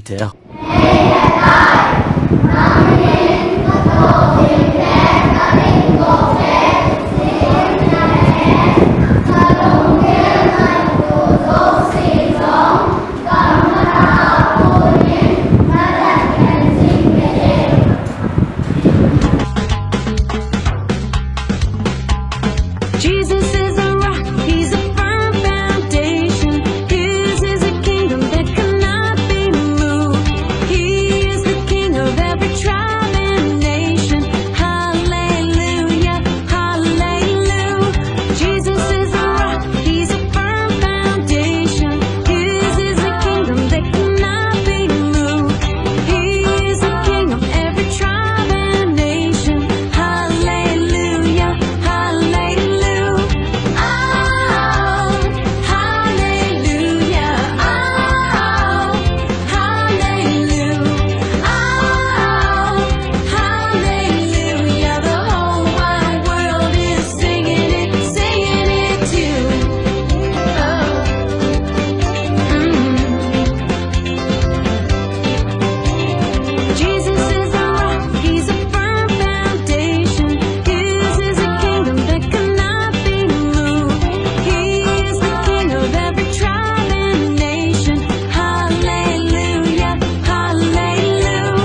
militaire. Jesus is a rock, he's a firm foundation. His is a kingdom that cannot be moved. He is the king of every tribe and nation. Hallelujah, hallelujah. Jesus is a rock, he's a firm foundation. His is a kingdom that cannot be moved. He is the king of every tribe and nation. Hallelujah, hallelujah. Jesus is a rock, he's a firm foundation. His is a kingdom that cannot be moved. He is the king of every tribe and nation. Hallelujah, hallelujah.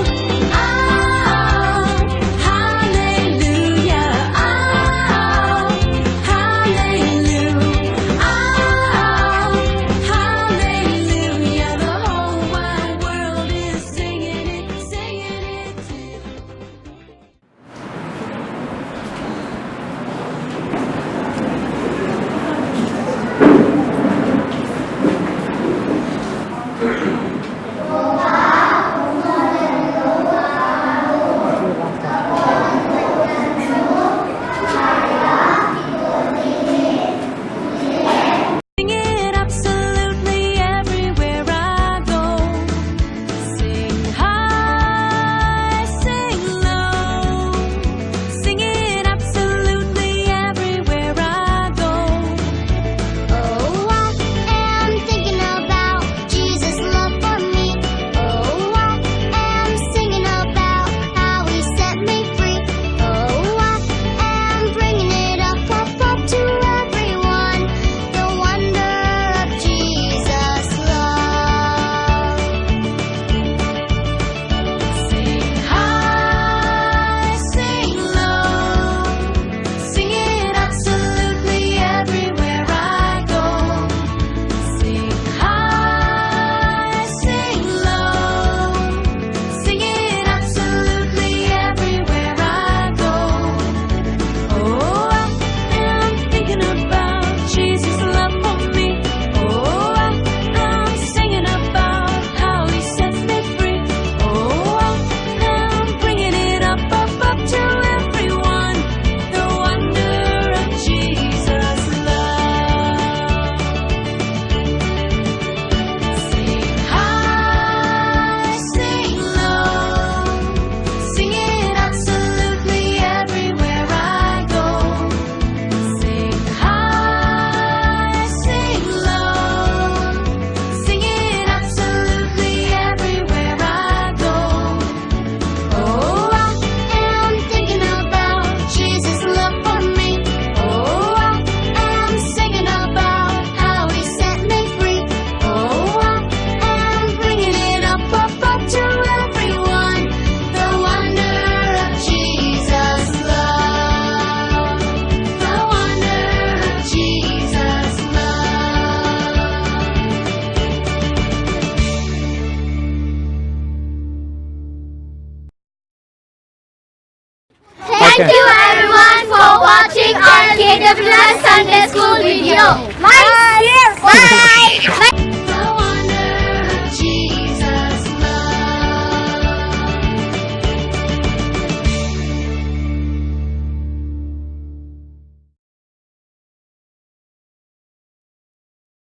Hallelujah, hallelujah. The whole wide world is singing it too. Sing it absolutely everywhere I go. Sing high, sing low. Sing it absolutely everywhere I go. Oh, I am thinking about Jesus' love for me. Oh, I am singing about how He set me free. Oh, I am bringing it up to everyone. The wonder of Jesus' love. Sing high, sing low. Sing it absolutely everywhere I go. Sing high, sing low. Sing it absolutely everywhere I go. Oh, I am thinking about Jesus' love for me. Oh, I am singing about how He sets me free. Oh, I am bringing it up to everyone. The wonder of Jesus' love. Sing high, sing low. Sing it absolutely everywhere I go. Sing high, sing low. Sing it absolutely everywhere I go. Oh, I am thinking about Jesus' love for me. Oh, I am singing about how He set me free. Oh, I am bringing it up to everyone. The wonder of Jesus' love. The wonder of Jesus' love. Thank you everyone for watching our KWS Sunday School video. Bye. Bye.